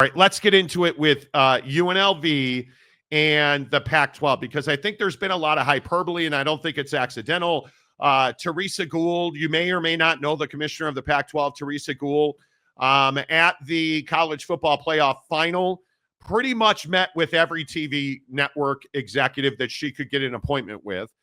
All right, let's get into it with UNLV and the Pac-12, because I think there's been a lot of hyperbole, and I don't think it's accidental. Teresa Gould, you may or may not know the commissioner of the Pac-12, Teresa Gould, at the college football playoff final, pretty much met with every TV network executive that she could get an appointment with.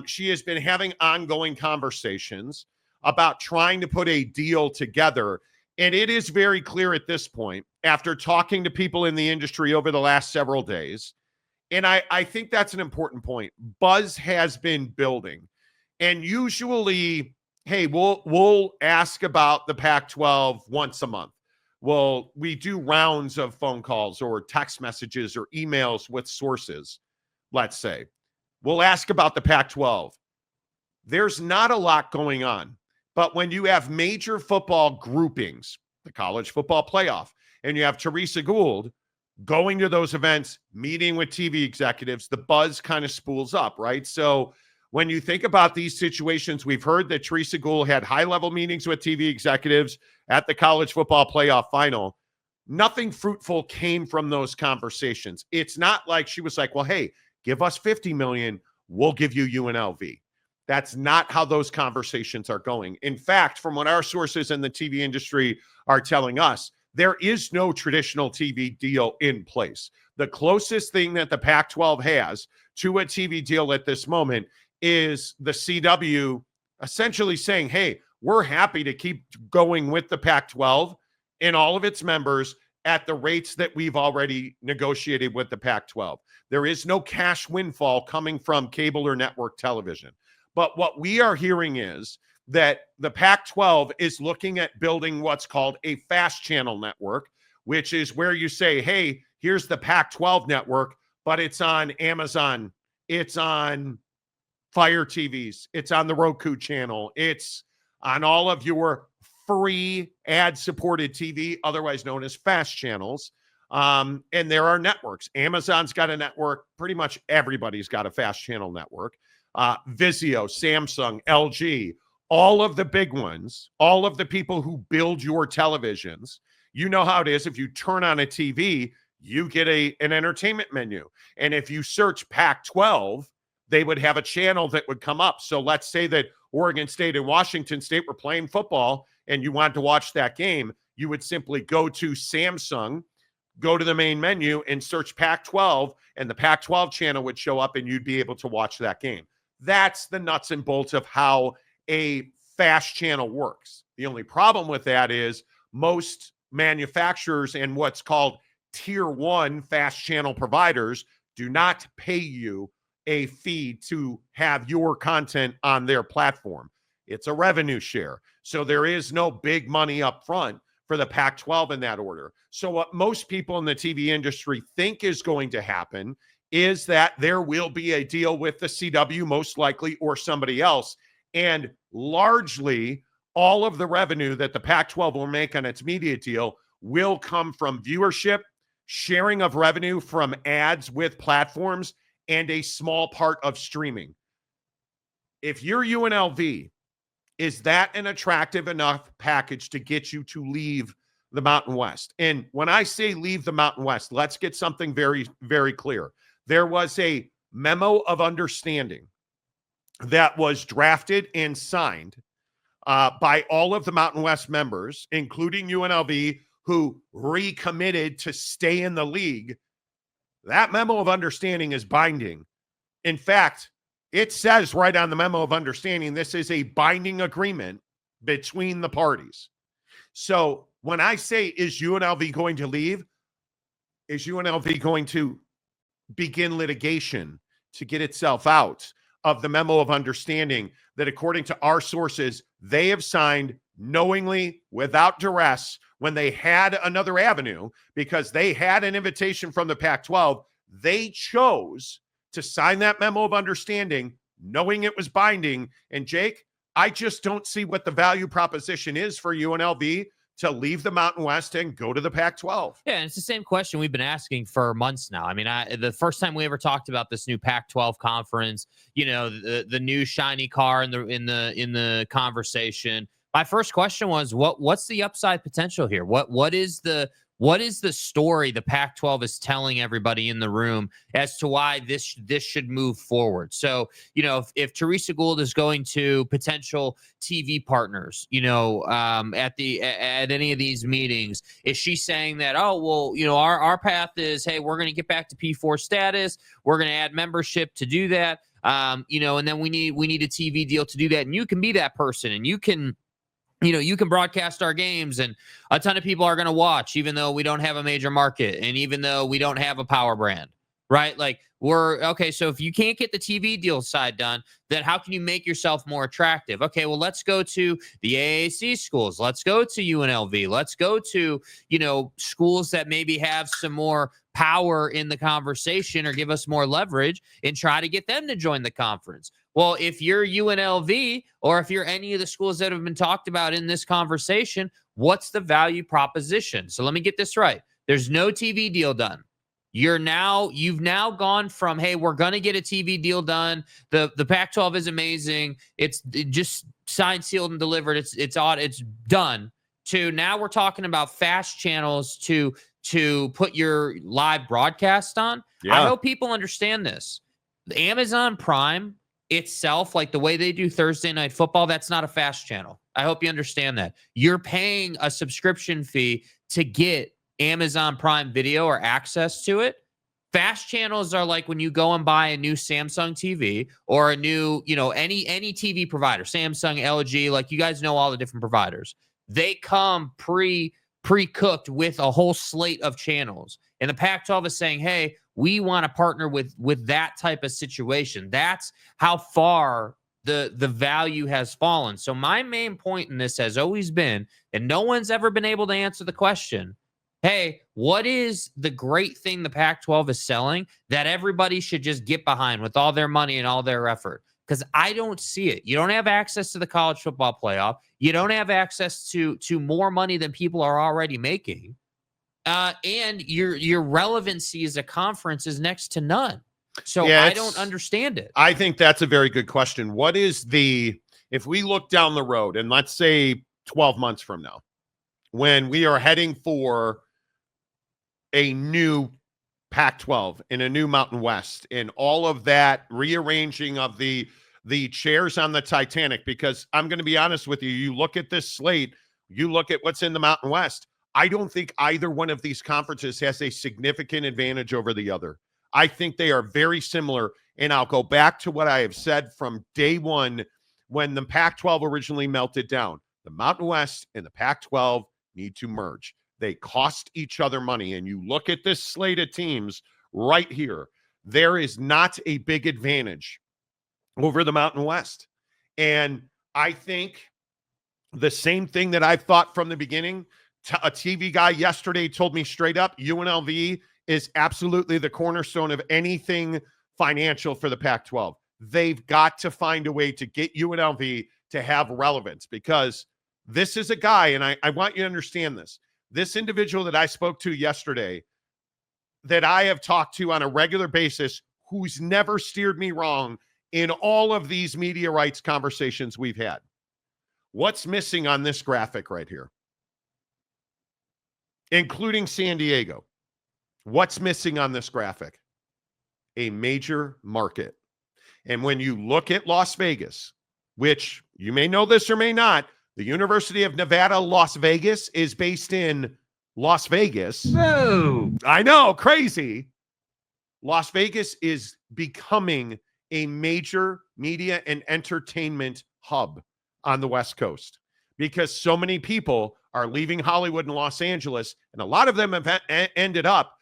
She has been having ongoing conversations about trying to put a deal together. And it is very clear at this point, after talking to people in the industry over the last several days, and I think that's an important point. Buzz has been building. And usually, hey, we'll ask about the Pac-12 once a month. Well, we do rounds of phone calls or text messages or emails with sources, let's say. We'll ask about the Pac-12. There's not a lot going on. But when you have major football groupings, the college football playoff, and you have Teresa Gould going to those events, meeting with TV executives, the buzz kind of spools up, right? So when you think about these situations, we've heard that Teresa Gould had high-level meetings with TV executives at the college football playoff final. Nothing fruitful came from those conversations. It's not like she was like, well, hey, give us $50 million, we'll give you UNLV. That's not how those conversations are going. In fact, from what our sources in the TV industry are telling us, there is no traditional TV deal in place. The closest thing that the Pac-12 has to a TV deal at this moment is the CW essentially saying, hey, we're happy to keep going with the Pac-12 and all of its members at the rates that we've already negotiated with the Pac-12. There is no cash windfall coming from cable or network television. But what we are hearing is that the Pac-12 is looking at building what's called a fast channel network, which is where you say, hey, here's the Pac-12 network, but it's on Amazon, it's on Fire TVs, it's on the Roku channel, it's on all of your free ad-supported TV, otherwise known as fast channels. And there are networks. Amazon's got a network. Pretty much everybody's got a fast channel network. Vizio, Samsung, LG, all of the big ones, all of the people who build your televisions, you know how it is. If you turn on a TV, you get an entertainment menu. And if you search Pac-12, they would have a channel that would come up. So let's say that Oregon State and Washington State were playing football and you wanted to watch that game, you would simply go to Samsung, go to the main menu and search Pac-12, and the Pac-12 channel would show up and you'd be able to watch that game. That's the nuts and bolts of how a fast channel works. The only problem with that is most manufacturers and what's called tier one fast channel providers do not pay you a fee to have your content on their platform. It's a revenue share. So there is no big money up front for the Pac-12 in that order. So what most people in the TV industry think is going to happen is that there will be a deal with the CW, most likely, or somebody else. And largely, all of the revenue that the Pac-12 will make on its media deal will come from viewership, sharing of revenue from ads with platforms, and a small part of streaming. If you're UNLV, is that an attractive enough package to get you to leave the Mountain West? And when I say leave the Mountain West, let's get something very, very clear. There was a memo of understanding that was drafted and signed by all of the Mountain West members, including UNLV, who recommitted to stay in the league. That memo of understanding is binding. In fact, it says right on the memo of understanding, this is a binding agreement between the parties. So when I say, is UNLV going to leave? Is UNLV going to begin litigation to get itself out of the memo of understanding that, according to our sources, they have signed knowingly, without duress, when they had another avenue, because they had an invitation from the Pac-12, they chose to sign that memo of understanding knowing it was binding. And Jake, I just don't see what the value proposition is for UNLV to leave the Mountain West and go to the Pac-12. Yeah, and it's the same question we've been asking for months now. I mean, the first time we ever talked about this new Pac-12 conference, you know, the new shiny car in the conversation, my first question was, what's the upside potential here? What is the What is the story the Pac-12 is telling everybody in the room as to why this should move forward? So, if Teresa Gould is going to potential TV partners, at any of these meetings, is she saying that, oh, well, our path is, hey, we're going to get back to P4 status, we're going to add membership to do that, and then we need a TV deal to do that, and you can be that person, and you can broadcast our games, and a ton of people are going to watch, even though we don't have a major market and even though we don't have a power brand, right? Like, so if you can't get the TV deal side done, then how can you make yourself more attractive? Okay, well, let's go to the AAC schools. Let's go to UNLV. Let's go to, schools that maybe have some more power in the conversation or give us more leverage, and try to get them to join the conference. Well, if you're UNLV, or if you're any of the schools that have been talked about in this conversation, what's the value proposition? So let me get this right. There's no TV deal done. You've now gone from, hey, we're going to get a TV deal done. The Pac-12 is amazing. It just signed, sealed, and delivered. It's done. To now we're talking about fast channels to put your live broadcast on. Yeah. I hope people understand this. Amazon Prime itself, like the way they do Thursday Night Football, that's not a fast channel. I hope you understand that. You're paying a subscription fee to get Amazon Prime Video or access to it. Fast channels are like when you go and buy a new Samsung TV or a new, any TV provider, Samsung, LG, like you guys know all the different providers. They come pre-cooked with a whole slate of channels. And the Pac-12 is saying, hey, we want to partner with that type of situation. That's how far the value has fallen. So my main point in this has always been, and no one's ever been able to answer the question, hey, what is the great thing the Pac-12 is selling that everybody should just get behind with all their money and all their effort? Because I don't see it. You don't have access to the college football playoff. You don't have access to more money than people are already making. And your relevancy as a conference is next to none. So yeah, I don't understand it. I think that's a very good question. What is if we look down the road, and let's say 12 months from now, when we are heading for a new Pac-12 and a new Mountain West and all of that rearranging of the chairs on the Titanic, because I'm going to be honest with you, you look at this slate, you look at what's in the Mountain West, I don't think either one of these conferences has a significant advantage over the other. I think they are very similar, and I'll go back to what I have said from day one when the Pac-12 originally melted down. The Mountain West and the Pac-12 need to merge. They cost each other money, and you look at this slate of teams right here, there is not a big advantage over the Mountain West. And I think the same thing that I've thought from the beginning, a TV guy yesterday told me straight up, UNLV is absolutely the cornerstone of anything financial for the Pac-12. They've got to find a way to get UNLV to have relevance, because this is a guy, and I want you to understand this. This individual that I spoke to yesterday, that I have talked to on a regular basis, who's never steered me wrong in all of these media rights conversations we've had. What's missing on this graphic right here? Including San Diego. What's missing on this graphic? A major market. And when you look at Las Vegas, which you may know this or may not, the University of Nevada, Las Vegas is based in Las Vegas. No. I know, crazy. Las Vegas is becoming a major media and entertainment hub on the West Coast, because so many people are leaving Hollywood and Los Angeles, and a lot of them have ended up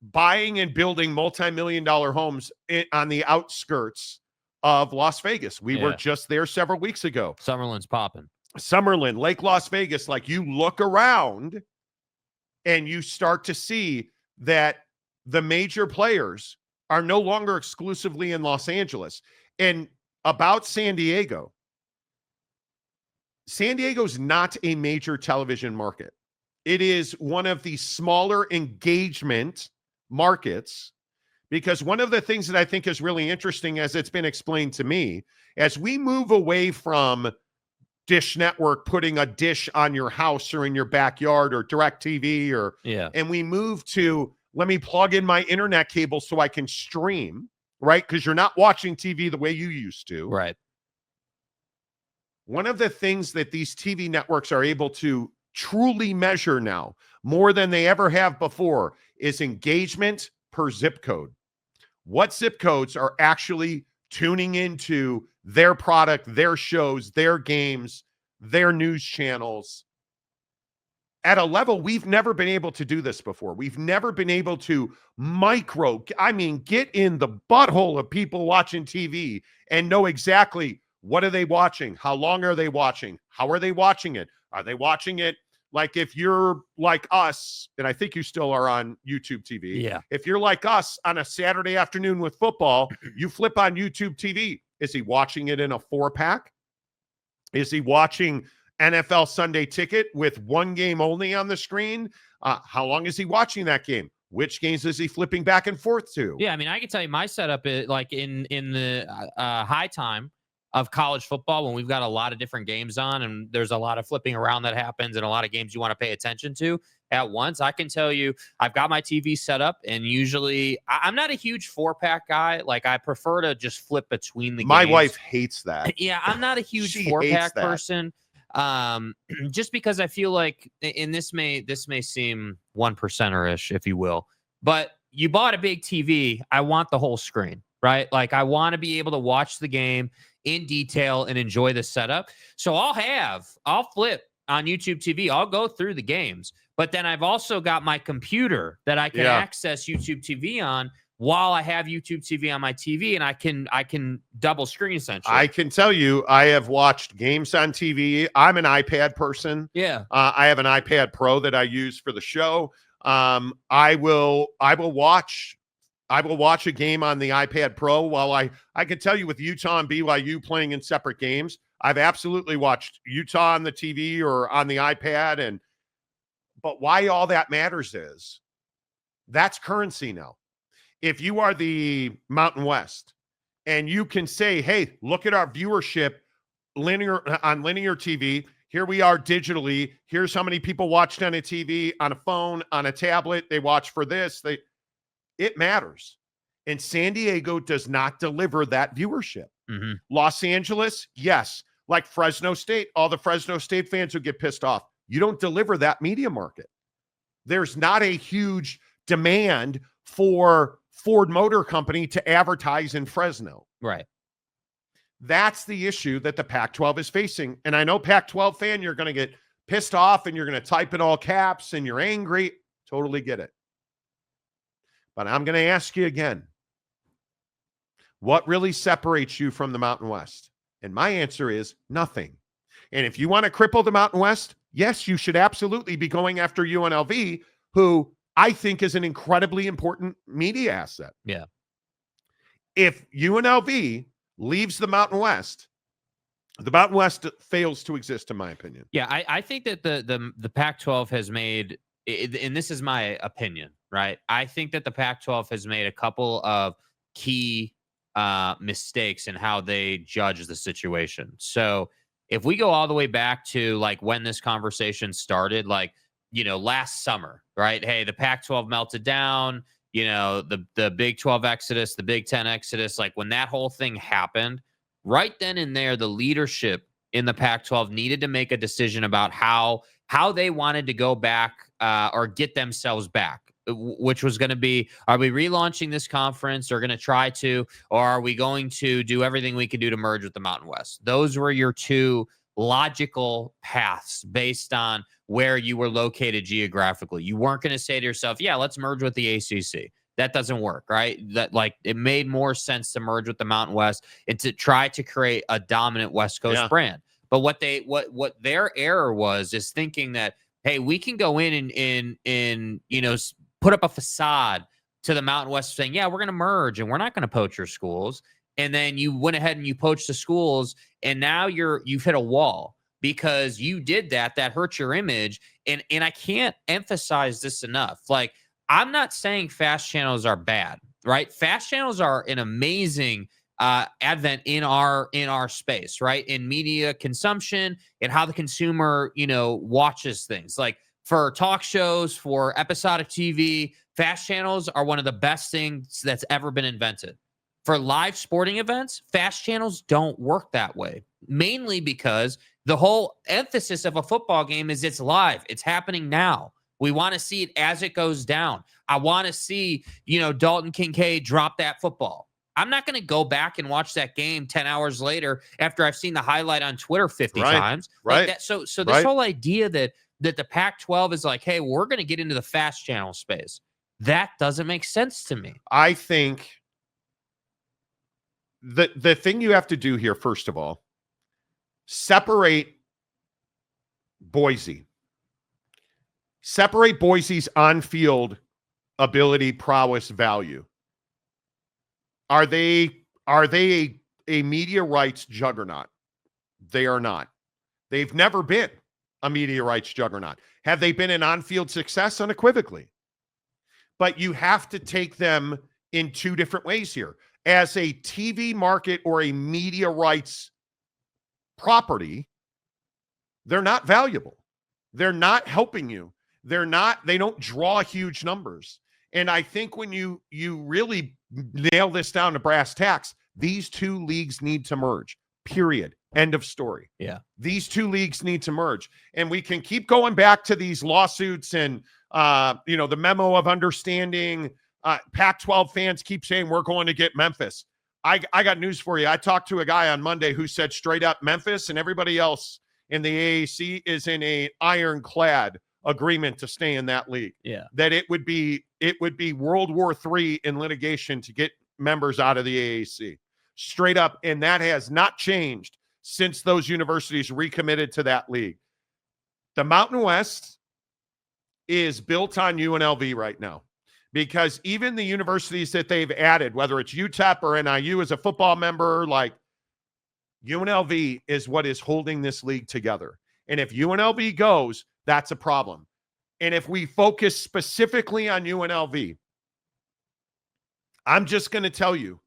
buying and building multi-million-dollar homes on the outskirts of Las Vegas. We were just there several weeks ago. Summerlin's popping. Summerlin, Lake Las Vegas. Like, you look around and you start to see that the major players are no longer exclusively in Los Angeles. And about San Diego, San Diego's not a major television market. It is one of the smaller engagement markets, because one of the things that I think is really interesting, as it's been explained to me, as we move away from Dish Network putting a dish on your house or in your backyard, or DirecTV, or and we moved to, let me plug in my internet cable so I can stream, right? Because you're not watching TV the way you used to. Right. One of the things that these TV networks are able to truly measure now, more than they ever have before, is engagement per zip code. What zip codes are actually tuning into their product, their shows, their games, their news channels at a level we've never been able to do this before. We've never been able to get in the butthole of people watching TV and know exactly what are they watching, how long are they watching, how are they watching it? Are they watching it like, if you're like us, and I think you still are on YouTube TV. Yeah. If you're like us on a Saturday afternoon with football, you flip on YouTube TV. Is he watching it in a 4-pack? Is he watching NFL Sunday Ticket with one game only on the screen? How long is he watching that game? Which games is he flipping back and forth to? Yeah, I mean, I can tell you my setup is like in the high time of college football, when we've got a lot of different games on and there's a lot of flipping around that happens and a lot of games you want to pay attention to at once. I can tell you, I've got my TV set up, and usually I'm not a huge 4-pack guy. Like, I prefer to just flip between the My games. wife hates that. Yeah, I'm not a huge She 4-pack hates that. person. Just because I feel like, and this may seem 1%-ish, if you will, but you bought a big TV. I want the whole screen, right? Like, I want to be able to watch the game in detail and enjoy the setup. So I'll flip on YouTube TV. I'll go through the games, but then I've also got my computer that I can access YouTube TV on while I have YouTube TV on my TV, and I can double screen essentially. I can tell you, I have watched games on TV. I'm an iPad person. Yeah. I have an iPad Pro that I use for the show. I will watch a game on the iPad Pro while I can tell you, with Utah and BYU playing in separate games, I've absolutely watched Utah on the TV or on the iPad. But why all that matters is that's currency now. If you are the Mountain West and you can say, hey, look at our viewership on linear TV. Here we are digitally. Here's how many people watched on a TV, on a phone, on a tablet. They watch for this. It matters. And San Diego does not deliver that viewership. Mm-hmm. Los Angeles, yes. Like Fresno State, all the Fresno State fans would get pissed off. You don't deliver that media market. There's not a huge demand for Ford Motor Company to advertise in Fresno. Right. That's the issue that the Pac-12 is facing. And I know, Pac-12 fan, you're going to get pissed off and you're going to type in all caps and you're angry. Totally get it. But I'm going to ask you again, what really separates you from the Mountain West? And my answer is nothing. And if you want to cripple the Mountain West, yes, you should absolutely be going after UNLV, who I think is an incredibly important media asset. Yeah. If UNLV leaves the Mountain West fails to exist, in my opinion. Yeah, I think that the Pac-12 has made, and this is my opinion, right? I think that the Pac-12 has made a couple of key mistakes in how they judge the situation. So if we go all the way back to like when this conversation started, like, last summer, right? Hey, the Pac-12 melted down, the Big 12 exodus, the Big 10 exodus, like when that whole thing happened, right then and there, the leadership in the Pac-12 needed to make a decision about how they wanted to go back or get themselves back, which was going to be, are we relaunching this conference or going to try to, or are we going to do everything we can do to merge with the Mountain West? Those were your two logical paths based on where you were located geographically. You weren't going to say to yourself, yeah, let's merge with the ACC. That doesn't work, right? That, like, it made more sense to merge with the Mountain West and to try to create a dominant West Coast brand. But what their error was is thinking that, hey, we can go in and put up a facade to the Mountain West saying, yeah, we're going to merge and we're not going to poach your schools. And then you went ahead and you poached the schools, and now you've hit a wall because you did that. That hurt your image. And I can't emphasize this enough. Like, I'm not saying fast channels are bad, right? Fast channels are an amazing advent in our space, right? In media consumption and how the consumer, watches things. Like for talk shows, for episodic TV, fast channels are one of the best things that's ever been invented. For live sporting events, fast channels don't work that way, mainly because the whole emphasis of a football game is it's live. It's happening now. We want to see it as it goes down. I want to see, Dalton Kincaid drop that football. I'm not going to go back and watch that game 10 hours later after I've seen the highlight on Twitter 50 times. Right. Like that. So this whole idea that the Pac-12 is like, hey, we're going to get into the fast channel space. That doesn't make sense to me. I think the thing you have to do here, first of all, separate Boise. Separate Boise's on-field ability, prowess, value. Are they a media rights juggernaut? They are not. They've never been a media rights juggernaut. Have they been an on-field success? Unequivocally. But you have to take them in two different ways here. As a TV market or a media rights property, they're not valuable. They're not helping you. They don't draw huge numbers. And I think when you really nail this down to brass tacks, these two leagues need to merge. Period. End of story. Yeah. These two leagues need to merge. And we can keep going back to these lawsuits and the memo of understanding. Pac-12 fans keep saying we're going to get Memphis. I got news for you. I talked to a guy on Monday who said straight up Memphis and everybody else in the AAC is in a ironclad agreement to stay in that league. Yeah. That it would be World War III in litigation to get members out of the AAC. Straight up. And that has not changed since those universities recommitted to that league. The Mountain West is built on UNLV right now, because even the universities that they've added, whether it's UTEP or NIU as a football member, like UNLV is what is holding this league together. And if UNLV goes, that's a problem. And if we focus specifically on UNLV, I'm just going to tell you,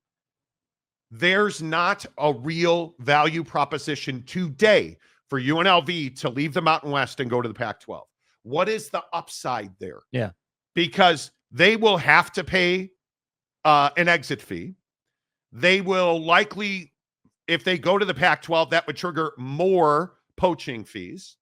there's not a real value proposition today for UNLV to leave the Mountain West and go to the Pac-12. What is the upside there? Yeah. Because they will have to pay an exit fee. They will likely, if they go to the Pac-12, that would trigger more poaching fees.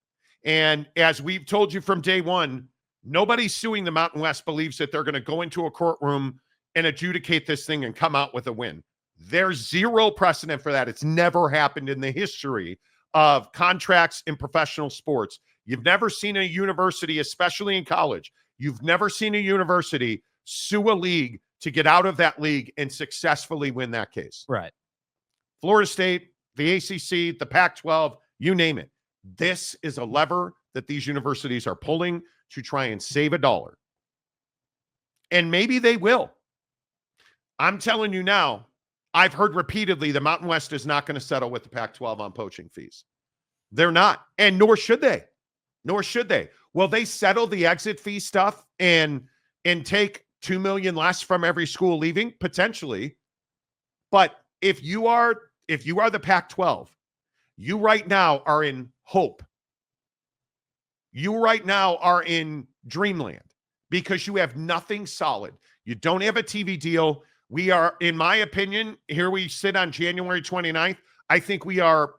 And as we've told you from day one, nobody suing the Mountain West believes that they're going to go into a courtroom and adjudicate this thing and come out with a win. There's zero precedent for that. It's never happened in the history of contracts in professional sports. You've never seen a university, especially in college, you've never seen a university sue a league to get out of that league and successfully win that case. Right. Florida State, the ACC, the Pac-12, you name it. This is a lever that these universities are pulling to try and save a dollar. And maybe they will. I'm telling you now, I've heard repeatedly the Mountain West is not going to settle with the Pac-12 on poaching fees. They're not, and nor should they. Nor should they. Will they settle the exit fee stuff and take $2 million less from every school leaving? Potentially. But if you are the Pac-12, you right now are in hope. You right now are in dreamland because you have nothing solid. You don't have a TV deal. We are, in my opinion, here we sit on January 29th. I think we are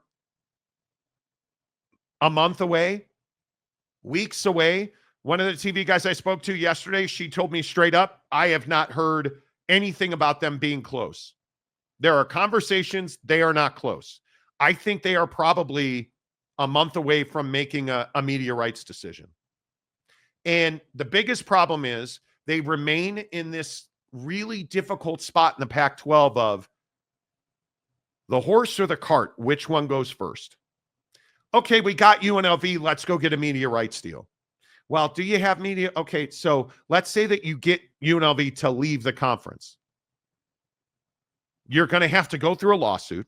a month away, weeks away. One of the TV guys I spoke to yesterday, she told me straight up, I have not heard anything about them being close. There are conversations. They are not close. I think they are probably a month away from making a media rights decision. And the biggest problem is they remain in this really difficult spot in the Pac-12 of the horse or the cart, which one goes first? Okay, we got UNLV. Let's go get a media rights deal. Well, do you have media? Okay, so let's say that you get UNLV to leave the conference. You're going to have to go through a lawsuit,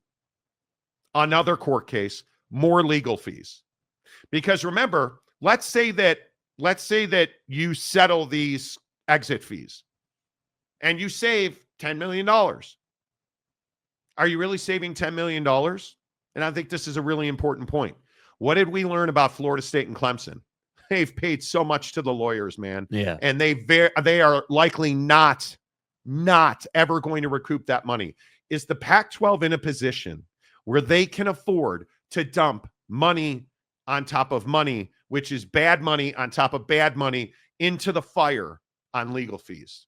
another court case, more legal fees. Because remember, let's say that you settle these exit fees and you save $10 million. Are you really saving $10 million? And I think this is a really important point. What did we learn about Florida State and Clemson? They've paid so much to the lawyers, man. Yeah. And they are likely not ever going to recoup that money. Is the Pac-12 in a position where they can afford to dump money on top of money, which is bad money on top of bad money, into the fire on legal fees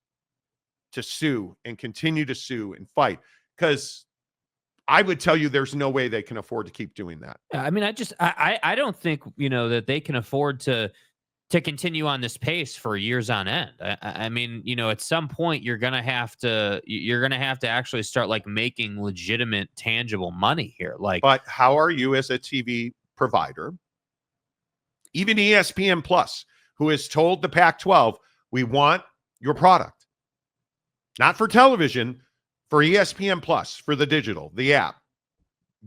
to sue and continue to sue and fight? Because I would tell you there's no way they can afford to keep doing that. I mean, I don't think, that they can afford to continue on this pace for years on end. I mean, at some point you're going to have to actually start like making legitimate, tangible money here. Like, but how are you as a TV provider, even ESPN Plus, who has told the Pac-12, we want your product, not for television, for ESPN Plus, for the digital, the app.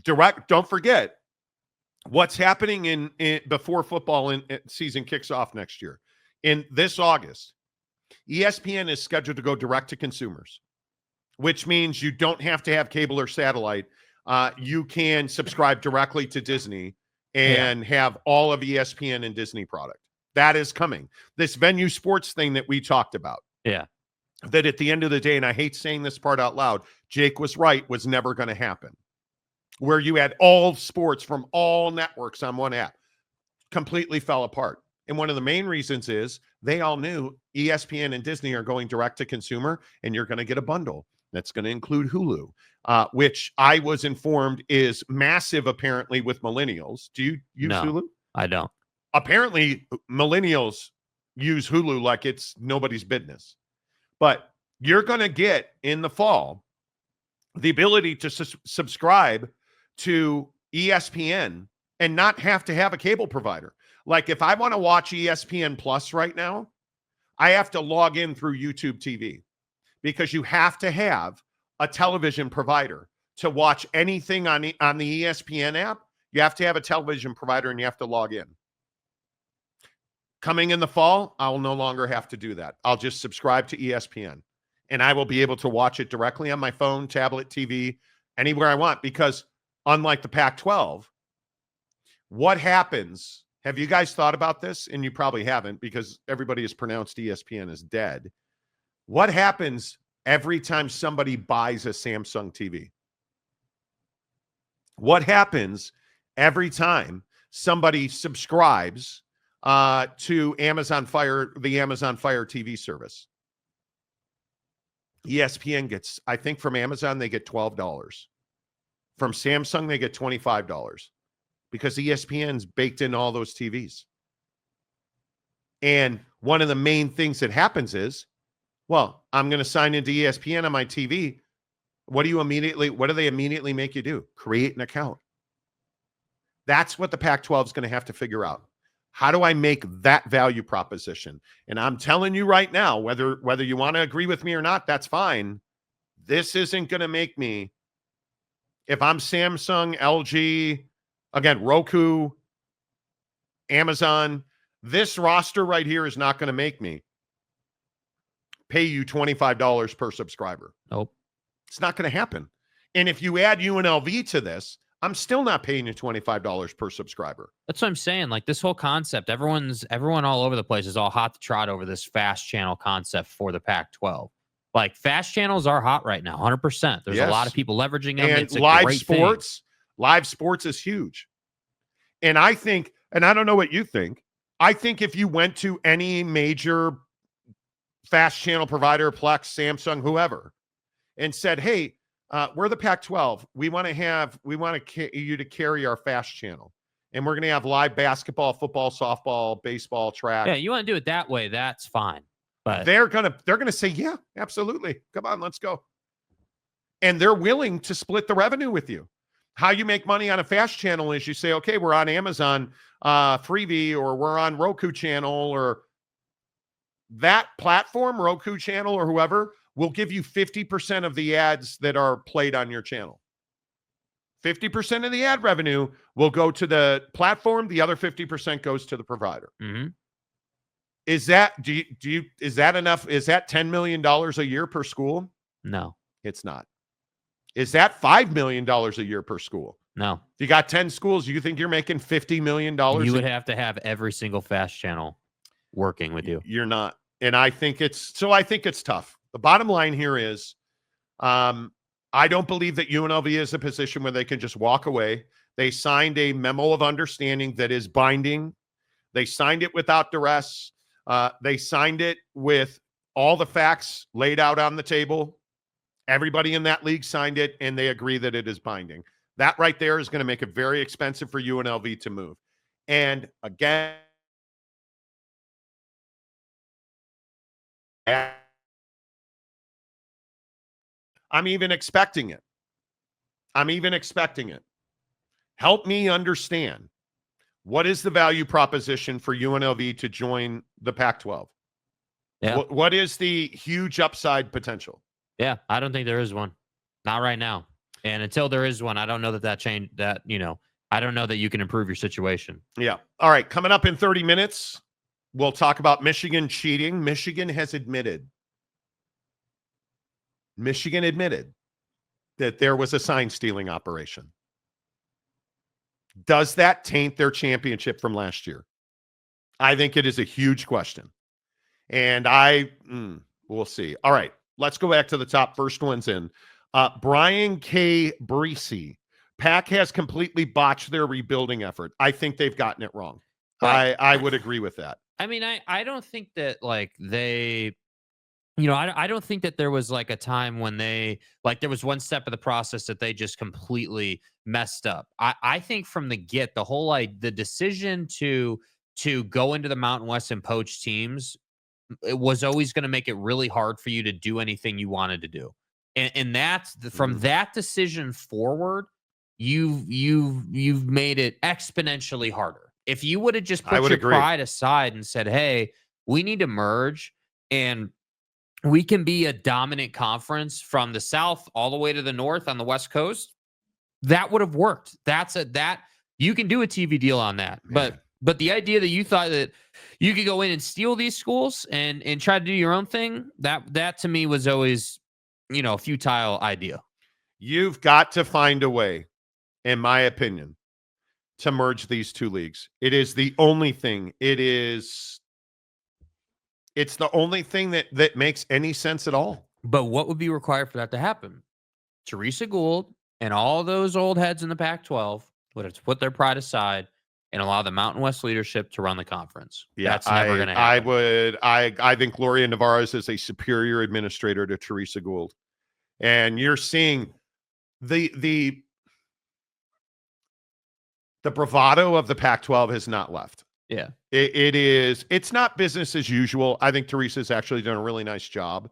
Direct. Don't forget what's happening in before football season kicks off next year. In this August, ESPN is scheduled to go direct to consumers, which means you don't have to have cable or satellite. You can subscribe directly to Disney and have all of ESPN and Disney product. That is coming. This venue sports thing that we talked about. Yeah. That at the end of the day, and I hate saying this part out loud, Jake was right, was never going to happen. Where you had all sports from all networks on one app, completely fell apart. And one of the main reasons is they all knew ESPN and Disney are going direct to consumer, and you're going to get a bundle that's going to include Hulu, which I was informed is massive apparently with millennials. Do you use Hulu? I don't. Apparently, millennials use Hulu like it's nobody's business. But you're going to get in the fall the ability to subscribe to ESPN and not have to have a cable provider. Like if I want to watch ESPN Plus right now, I have to log in through YouTube TV because you have to have a television provider to watch anything on the ESPN app. You have to have a television provider and you have to log in. Coming in the fall, I will no longer have to do that. I'll just subscribe to ESPN and I will be able to watch it directly on my phone, tablet, TV, anywhere I want. Because unlike the Pac-12, what happens? Have you guys thought about this? And you probably haven't because everybody has pronounced ESPN as dead. What happens every time somebody buys a Samsung TV? What happens every time somebody subscribes to Amazon Fire, the Amazon Fire TV service? ESPN gets, I think from Amazon, they get $12. From Samsung, they get $25 because ESPN's baked in all those TVs. And one of the main things that happens is, well, I'm going to sign into ESPN on my TV. What do they immediately make you do? Create an account. That's what the Pac-12 is going to have to figure out. How do I make that value proposition? And I'm telling you right now, whether you want to agree with me or not, that's fine. This isn't going to make me, if I'm Samsung, LG, again, Roku, Amazon, this roster right here is not going to make me pay you $25 per subscriber. Nope. It's not going to happen. And if you add UNLV to this, I'm still not paying you $25 per subscriber. That's what I'm saying. Like this whole concept, everyone all over the place is all hot to trot over this fast channel concept for the Pac-12. Like fast channels are hot right now, 100%. There's a lot of people leveraging them. And it's a live great sports, thing. Live sports is huge. And I think, and I don't know what you think, I think if you went to any major fast channel provider, Plex, Samsung, whoever, and said, hey, we're the Pac-12. We want you to carry our fast channel. And we're going to have live basketball, football, softball, baseball, track. Yeah, you want to do it that way, that's fine. But they're gonna say, yeah, absolutely. Come on, let's go. And they're willing to split the revenue with you. How you make money on a fast channel is you say, okay, we're on Amazon Freevee, or we're on Roku channel, or that platform, Roku channel or whoever, will give you 50% of the ads that are played on your channel. 50% of the ad revenue will go to the platform. The other 50% goes to the provider. Mm-hmm. Is that is that enough? Is that $10 million a year per school? No, it's not. Is that $5 million a year per school? No. If you got 10 schools, you think you're making $50 million? You would have to have every single fast channel working with you. You're not. And I think it's tough. The bottom line here is I don't believe that UNLV is a position where they can just walk away. They signed a memo of understanding that is binding. They signed it without duress. They signed it with all the facts laid out on the table. Everybody in that league signed it, and they agree that it is binding. That right there is going to make it very expensive for UNLV to move. And again, I'm even expecting it. Help me understand, what is the value proposition for UNLV to join the Pac-12? Yeah. What is the huge upside potential? Yeah, I don't think there is one. Not right now. And until there is one, I don't know that change that, I don't know that you can improve your situation. Yeah. All right. Coming up in 30 minutes, we'll talk about Michigan cheating. Michigan admitted that there was a sign stealing operation. Does that taint their championship from last year? I think it is a huge question. And we'll see. All right. Let's go back to the top. First one's in. Brian K. Breesy. PAC has completely botched their rebuilding effort. I think they've gotten it wrong. I would agree with that. I mean, I don't think that they, I don't think that there was a time when they there was one step of the process that they just completely messed up. I think from the the decision to go into the Mountain West and poach teams, it was always going to make it really hard for you to do anything you wanted to do. And that's from that decision forward, you've made it exponentially harder. If you would have just put your pride aside and said, hey, we need to merge and we can be a dominant conference from the South all the way to the North on the West Coast, that would have worked. You can do a TV deal on that. But the idea that you thought that you could go in and steal these schools and try to do your own thing, that to me was always, a futile idea. You've got to find a way, in my opinion, to merge these two leagues. It is the only thing. It's the only thing that makes any sense at all. But what would be required for that to happen? Teresa Gould and all those old heads in the Pac-12 would have to put their pride aside and allow the Mountain West leadership to run the conference. Yeah, that's never going to happen. I think Gloria Navarez is a superior administrator to Teresa Gould. And you're seeing the bravado of the Pac-12 has not left. Yeah. It's not business as usual. I think Teresa's actually done a really nice job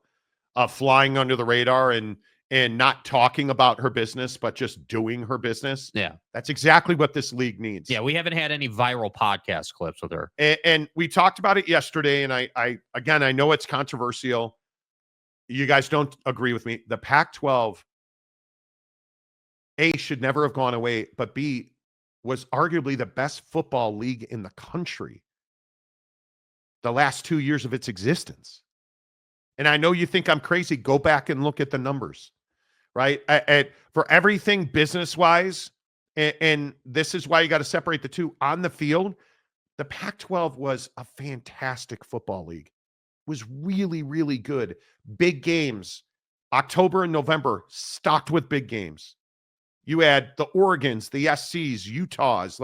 of flying under the radar and not talking about her business, but just doing her business. Yeah. That's exactly what this league needs. Yeah, we haven't had any viral podcast clips with her. And we talked about it yesterday, and I know it's controversial. You guys don't agree with me. The Pac-12, A, should never have gone away, but B, was arguably the best football league in the country the last 2 years of its existence. And I know you think I'm crazy. Go back and look at the numbers, right? For everything business-wise, and this is why you got to separate the two. On the field, the Pac-12 was a fantastic football league. It was really, really good. Big games. October and November, stocked with big games. You had the Oregons, the SCs, Utahs.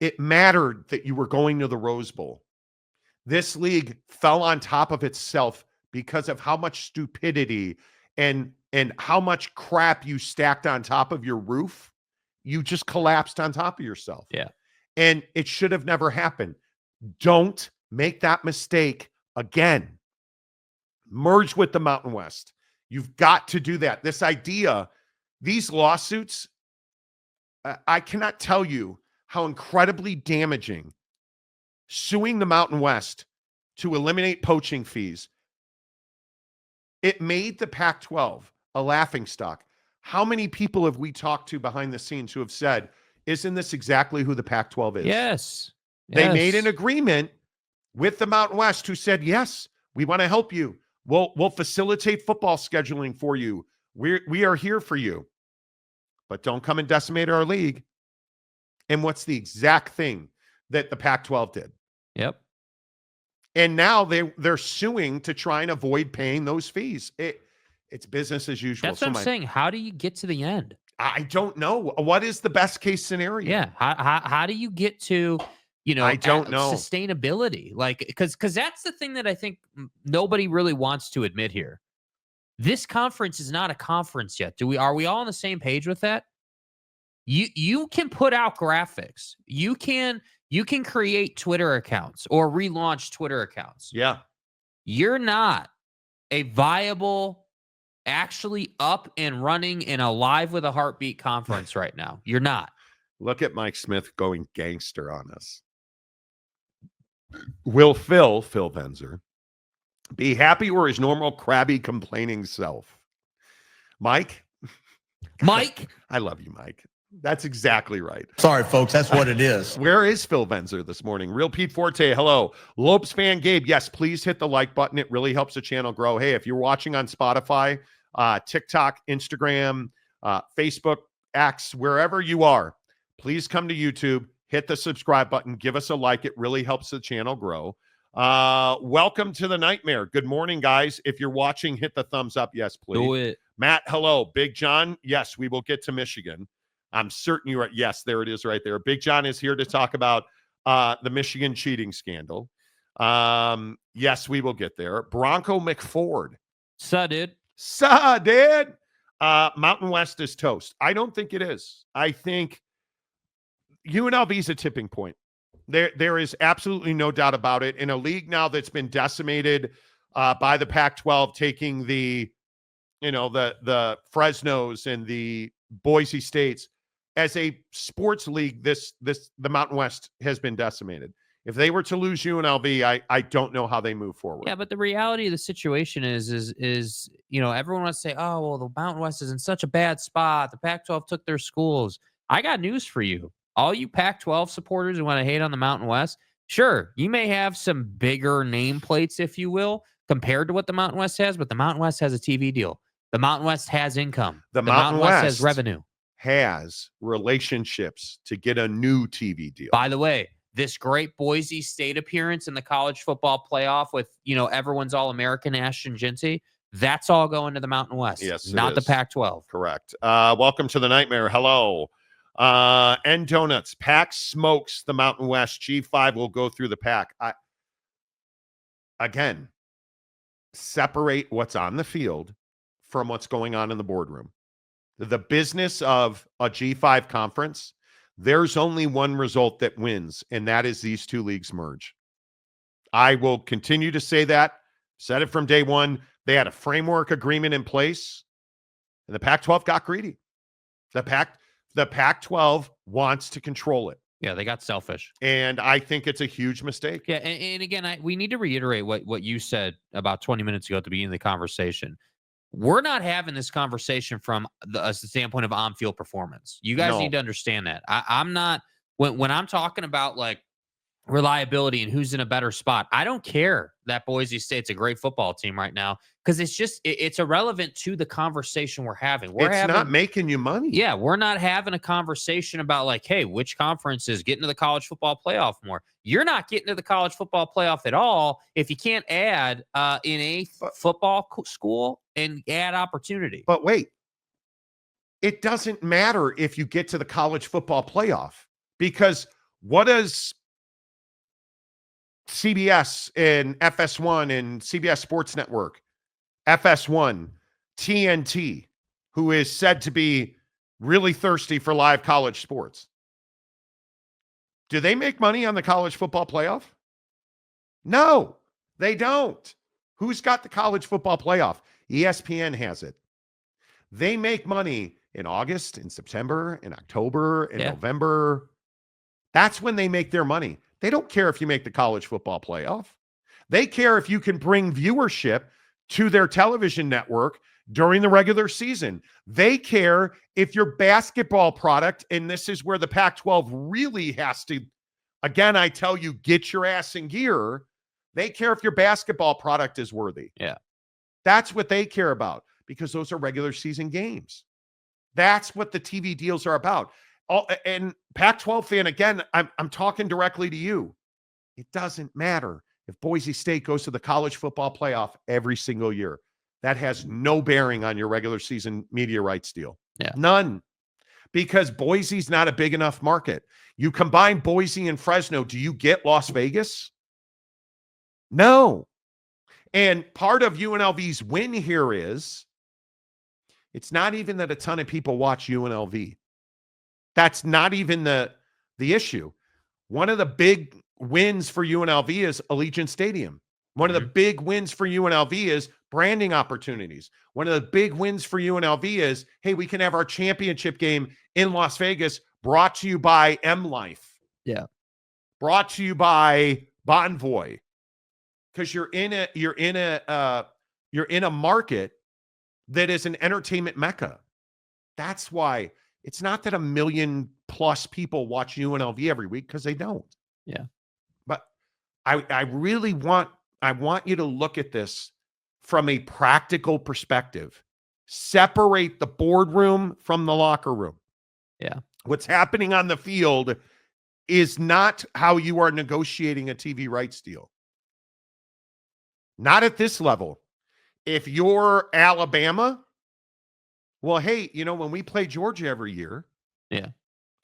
It mattered that you were going to the Rose Bowl. This league fell on top of itself because of how much stupidity and how much crap you stacked on top of your roof. You just collapsed on top of yourself. Yeah. And it should have never happened. Don't make that mistake again. Merge with the Mountain West. You've got to do that. This idea, these lawsuits, I cannot tell you how incredibly damaging suing the Mountain West to eliminate poaching fees. It made the Pac-12 a laughingstock. How many people have we talked to behind the scenes who have said, isn't this exactly who the Pac-12 is? Yes. They made an agreement with the Mountain West who said, yes, we want to help you. We'll facilitate football scheduling for you. We are here for you, but don't come and decimate our league. And what's the exact thing that the Pac-12 did? Yep. And now they're suing to try and avoid paying those fees. It's business as usual. That's what I'm saying. How do you get to the end? I don't know. What is the best case scenario? Yeah. How do you get to, I don't know. sustainability? Like, because that's the thing that I think nobody really wants to admit here. This conference is not a conference yet. Are we all on the same page with that? You can put out graphics. You can create Twitter accounts or relaunch Twitter accounts. Yeah. You're not a viable, actually up and running and alive with a heartbeat conference right now. You're not. Look at Mike Smith going gangster on us. Will Phil Venzer be happy or his normal crabby complaining self? Mike, I love you, Mike. That's exactly right. Sorry, folks. That's what it is. Where is Phil Venzer this morning? Real Pete Forte, hello. Lopes fan Gabe, yes, please hit the like button. It really helps the channel grow. Hey, if you're watching on Spotify, TikTok, Instagram, Facebook, X, wherever you are, please come to YouTube, hit the subscribe button, give us a like. It really helps the channel grow. Welcome to the nightmare. Good morning, guys. If you're watching, hit the thumbs up. Yes, please. Do it. Matt, hello. Big John, yes, we will get to Michigan. I'm certain you're right. Yes, there it is right there. Big John is here to talk about the Michigan cheating scandal. Yes, we will get there. Bronco McFord. So, dude. Mountain West is toast. I don't think it is. I think UNLV is a tipping point. There is absolutely no doubt about it. In a league now that's been decimated by the Pac-12 taking the Fresnos and the Boise States. As a sports league, the Mountain West has been decimated. If they were to lose UNLV, I don't know how they move forward. Yeah, but the reality of the situation is everyone wants to say, oh, well, the Mountain West is in such a bad spot. The Pac-12 took their schools. I got news for you. All you Pac-12 supporters who want to hate on the Mountain West, sure, you may have some bigger nameplates, if you will, compared to what the Mountain West has, but the Mountain West has a TV deal. The Mountain West has income. The Mountain West has revenue. Has relationships to get a new TV deal. By the way, this great Boise State appearance in the college football playoff with, everyone's All-American Ashton Jeanty, that's all going to the Mountain West. Yes, not the Pac-12. Correct. Welcome to the nightmare. Hello. End Donuts. PAC smokes the Mountain West. G5 will go through the PAC. Again, separate what's on the field from what's going on in the boardroom. The business of a G5 conference, there's only one result that wins, and that is these two leagues merge. I will continue to say that. Said it from day one. They had a framework agreement in place, and the Pac-12 got greedy. The Pac-12 wants to control it. Yeah, they got selfish. And I think it's a huge mistake. Yeah, and again, we need to reiterate what you said about 20 minutes ago at the beginning of the conversation. We're not having this conversation from the standpoint of on-field performance. You guys need to understand that. I'm not when I'm talking about like reliability and who's in a better spot. I don't care that Boise State's a great football team right now because it's irrelevant to the conversation we're having. It's not making you money. Yeah, we're not having a conversation about like, hey, which conference is getting to the college football playoff more? You're not getting to the college football playoff at all if you can't add in a football school and add opportunity. But wait, it doesn't matter if you get to the college football playoff because what does CBS and FS1 and CBS Sports Network, FS1, TNT, who is said to be really thirsty for live college sports. Do they make money on the college football playoff? No, they don't. Who's got the college football playoff? ESPN has it. They make money in August, in September, in October, in November. That's when they make their money. They don't care if you make the college football playoff. They care if you can bring viewership to their television network during the regular season. They care if your basketball product, and this is where the Pac-12 really has to, again, I tell you, get your ass in gear. They care if your basketball product is worthy. Yeah. That's what they care about. because those are regular season games. That's what the TV deals are about. And Pac-12 fan, again, I'm talking directly to you. It doesn't matter if Boise State goes to the college football playoff every single year. That has no bearing on your regular season media rights deal. Yeah. None. Because Boise's not a big enough market. You combine Boise and Fresno, do you get Las Vegas? No. And part of UNLV's win here is it's not even that a ton of people watch UNLV. That's not even the issue. One of the big wins for UNLV is Allegiant Stadium. One of the big wins for UNLV is branding opportunities. One of the big wins for UNLV is, hey, we can have our championship game in Las Vegas, brought to you by M Life. Yeah. Brought to you by Bonvoy. Because you're in a market that is an entertainment mecca. That's why it's not that 1 million plus people watch UNLV every week, because they don't. Yeah. But I really want you to look at this from a practical perspective. Separate the boardroom from the locker room. Yeah. What's happening on the field is not how you are negotiating a TV rights deal. Not at this level. If you're Alabama, well, hey, when we play Georgia every year, yeah,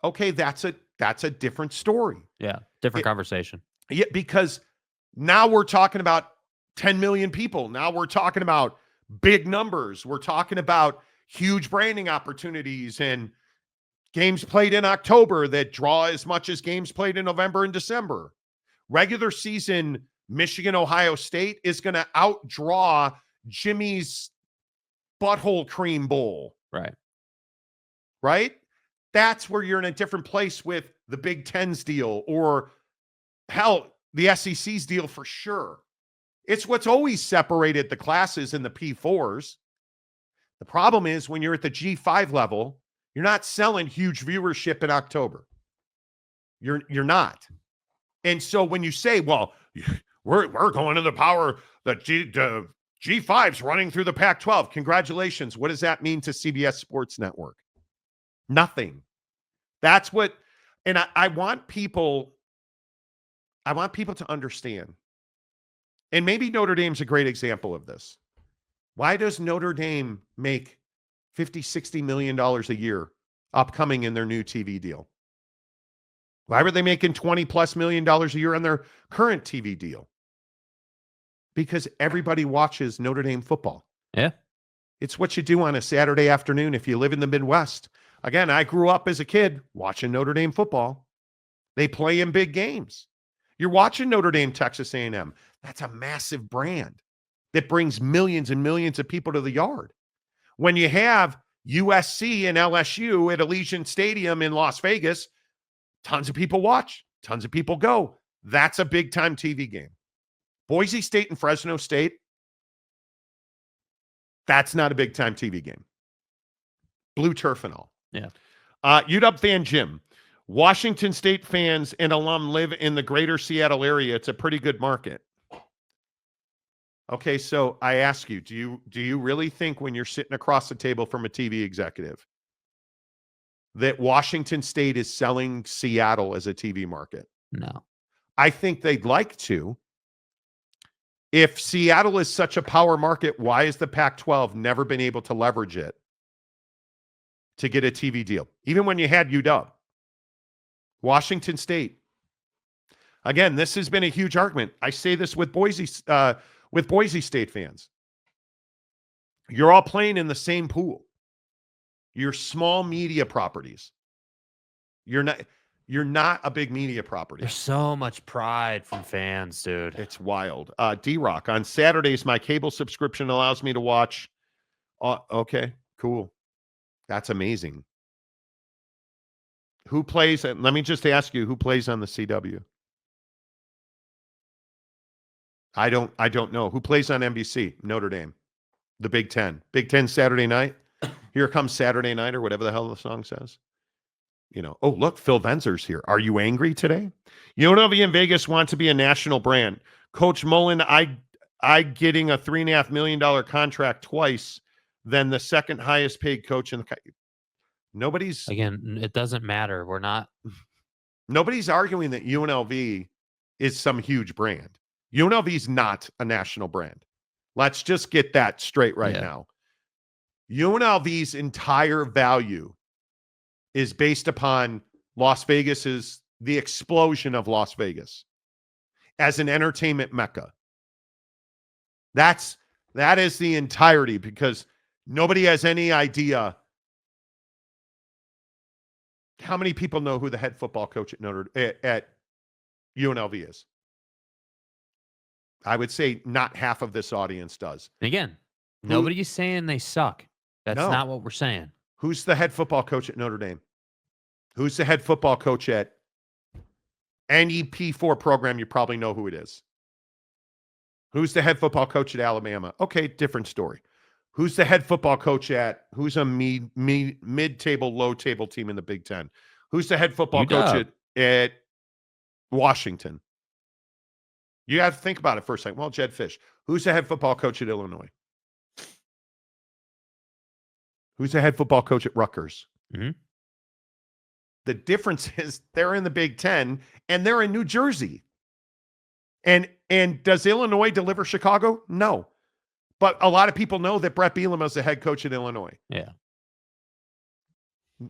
okay, that's a different story. Yeah, different conversation. Yeah, because now we're talking about 10 million people. Now we're talking about big numbers. We're talking about huge branding opportunities and games played in October that draw as much as games played in November and December. Regular season Michigan, Ohio State is going to outdraw Jimmy's Butthole Cream Bowl. Right. Right? That's where you're in a different place with the Big Ten's deal, or hell, the SEC's deal for sure. It's what's always separated the classes in the P4s. The problem is when you're at the G5 level, you're not selling huge viewership in October. You're not. And so when you say, well, we're going to the power, the G5's running through the Pac-12. Congratulations. What does that mean to CBS Sports Network? Nothing. That's what, and I want people to understand. And maybe Notre Dame's a great example of this. Why does Notre Dame make $50-60 million a year upcoming in their new TV deal? Why were they making $20+ million a year on their current TV deal? Because everybody watches Notre Dame football. Yeah. It's what you do on a Saturday afternoon if you live in the Midwest. Again, I grew up as a kid watching Notre Dame football. They play in big games. You're watching Notre Dame, Texas A&M. That's a massive brand that brings millions and millions of people to the yard. When you have USC and LSU at Allegiant Stadium in Las Vegas, tons of people watch, tons of people go. That's a big-time TV game. Boise State and Fresno State, that's not a big-time TV game. Blue turf and all. Yeah. UW fan Jim, Washington State fans and alum live in the greater Seattle area. It's a pretty good market. Okay, so I ask you, do you really think when you're sitting across the table from a TV executive that Washington State is selling Seattle as a TV market? No. I think they'd like to. If Seattle is such a power market, why has the Pac-12 never been able to leverage it to get a TV deal? Even when you had UW. Washington State. Again, this has been a huge argument. I say this with Boise State fans. You're all playing in the same pool. You're small media properties. You're not a big media property. There's so much pride from fans, dude. It's wild. D-Rock, on Saturdays, my cable subscription allows me to watch. Okay, cool. That's amazing. Who plays? Let me just ask you, who plays on the CW? I don't know. Who plays on NBC? Notre Dame. The Big Ten. Big Ten Saturday night. Here comes Saturday night, or whatever the hell the song says. Oh, look, Phil Venzer's here. Are you angry today? UNLV in Vegas want to be a national brand. Coach Mullen, I getting a $3.5 million contract twice than the second highest paid coach in the country. Again, it doesn't matter. Nobody's arguing that UNLV is some huge brand. UNLV is not a national brand. Let's just get that straight right now. UNLV's entire value is based upon the explosion of Las Vegas as an entertainment mecca. That is the entirety, because nobody has any idea how many people know who the head football coach at UNLV is. I would say not half of this audience does. Again, nobody's saying they suck. That's not what we're saying. Who's the head football coach at Notre Dame? Who's the head football coach at any P4 program? You probably know who it is. Who's the head football coach at Alabama? Okay, different story. Who's the head football coach who's a mid-table, low-table team in the Big Ten? Who's the head football coach at Washington? You have to think about it for a second. Well, Jed Fish. Who's the head football coach at Illinois? Who's the head football coach at Rutgers? Mm-hmm. The difference is they're in the Big Ten and they're in New Jersey. And does Illinois deliver Chicago? No. But a lot of people know that Brett Bielema is the head coach at Illinois. Yeah.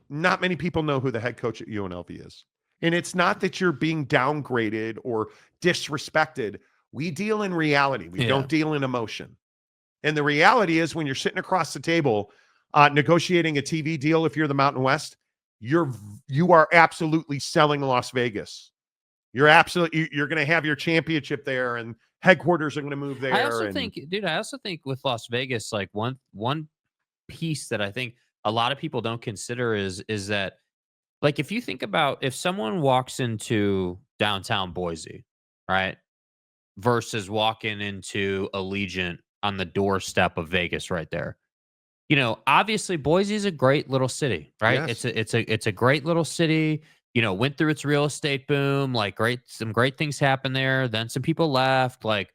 Not many people know who the head coach at UNLV is. And it's not that you're being downgraded or disrespected. We deal in reality. We don't deal in emotion. And the reality is, when you're sitting across the table negotiating a TV deal, if you're the Mountain West, you are absolutely selling Las Vegas. You're going to have your championship there, and headquarters are going to move there. I also think with Las Vegas, like one piece that I think a lot of people don't consider is that, like, if you think about, if someone walks into downtown Boise, right, versus walking into Allegiant on the doorstep of Vegas right there, you know, obviously Boise is a great little city, right? Yes. It's a great little city. You know, went through its real estate boom, like some great things happened there. Then some people left, but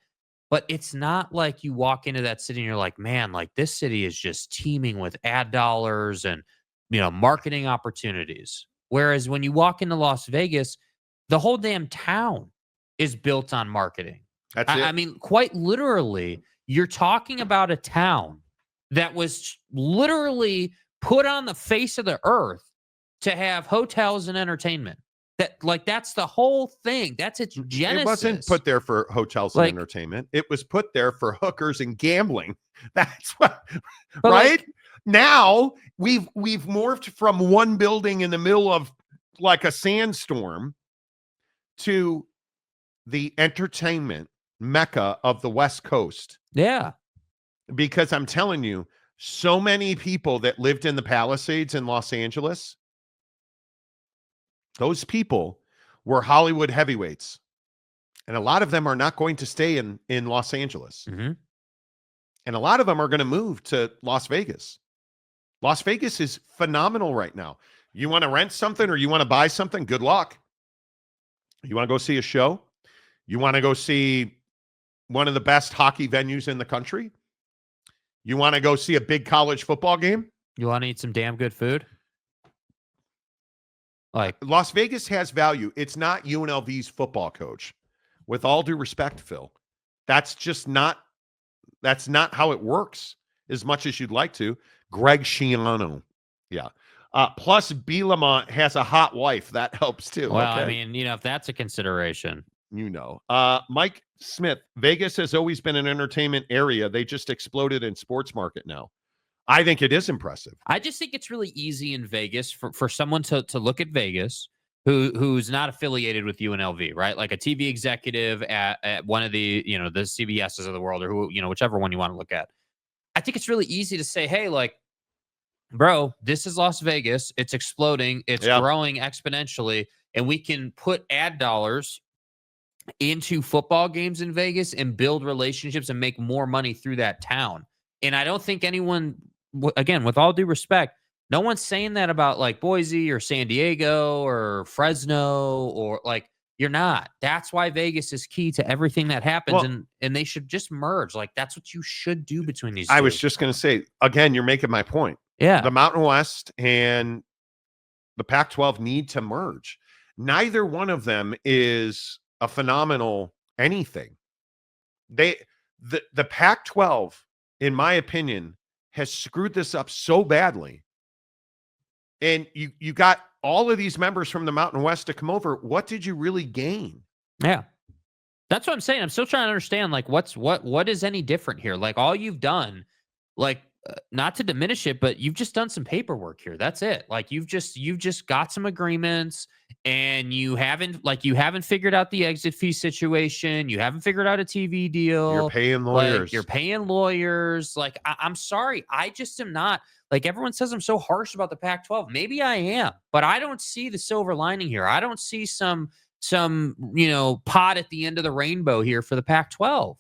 it's not like you walk into that city and you're like, man, like this city is just teeming with ad dollars and, you know, marketing opportunities. Whereas when you walk into Las Vegas, the whole damn town is built on marketing. That's it. I mean, quite literally, you're talking about a town that was literally put on the face of the earth to have hotels and entertainment. That's the whole thing. That's its genesis. It wasn't put there for hotels and entertainment. It was put there for hookers and gambling. That's what, right? Now we've morphed from one building in the middle of like a sandstorm to the entertainment mecca of the West Coast. Yeah. Because I'm telling you, so many people that lived in the Palisades in Los Angeles, those people were Hollywood heavyweights. And a lot of them are not going to stay in Los Angeles. Mm-hmm. And a lot of them are going to move to Las Vegas. Las Vegas is phenomenal right now. You want to rent something or you want to buy something? Good luck. You want to go see a show? You want to go see one of the best hockey venues in the country? You want to go see a big college football game? You want to eat some damn good food? Like, Las Vegas has value. It's not UNLV's football coach. With all due respect, Phil, that's not how it works as much as you'd like to. Greg Schiano. Yeah. Plus, Bielema has a hot wife. That helps too. Well, okay? I mean, you know, if that's a consideration. You know. Mike Smith, Vegas has always been an entertainment area. They just exploded in sports market now. I think it is impressive. I just think it's really easy in Vegas for someone to look at Vegas who's not affiliated with UNLV, right? Like a TV executive at one of the, you know, the CBSs of the world, or who, you know, whichever one you want to look at. I think it's really easy to say, hey, like, bro, this is Las Vegas. It's exploding. It's growing exponentially. And we can put ad dollars into football games in Vegas and build relationships and make more money through that town. And I don't think anyone, again, with all due respect, no one's saying that about like Boise or San Diego or Fresno, or like, You're not. That's why Vegas is key to everything that happens, Well, and they should just merge. Like that's what you should do between these I two. was just going to say, again, you're making my point. Yeah. The Mountain West and the Pac-12 need to merge. Neither one of them is a phenomenal anything. The Pac-12, in my opinion, has screwed this up so badly. And you got all of these members from the Mountain West to come over. What did you really gain? Yeah. That's what I'm saying. I'm still trying to understand, like, what is any different here? Like, all you've done, like, not to diminish it, but you've just done some paperwork here. That's it. Like, you've just got some agreements, and you haven't figured out the exit fee situation. You haven't figured out a TV deal. You're paying Like, lawyers. you're paying lawyers. Like, I'm sorry. I just am not. Like, everyone says I'm so harsh about the Pac-12. Maybe I am, but I don't see the silver lining here. I don't see some pot at the end of the rainbow here for the Pac-12.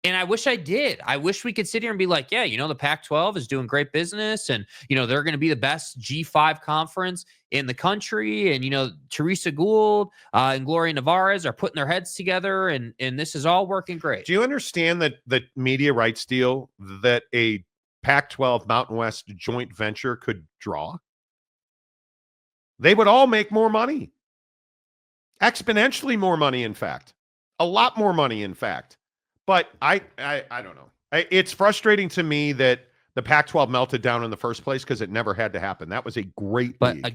And I wish I did. I wish we could sit here and be like, yeah, the Pac-12 is doing great business, and they're going to be the best G5 conference in the country, and Teresa Gould and Gloria Nevarez are putting their heads together, and this is all working great. Do you understand that the media rights deal that a Pac-12 Mountain West joint venture could draw? They would all make more money. Exponentially more money, in fact. A lot more money, in fact. But I don't know. It's frustrating to me that the Pac-12 melted down in the first place because it never had to happen. That was a great league. But again,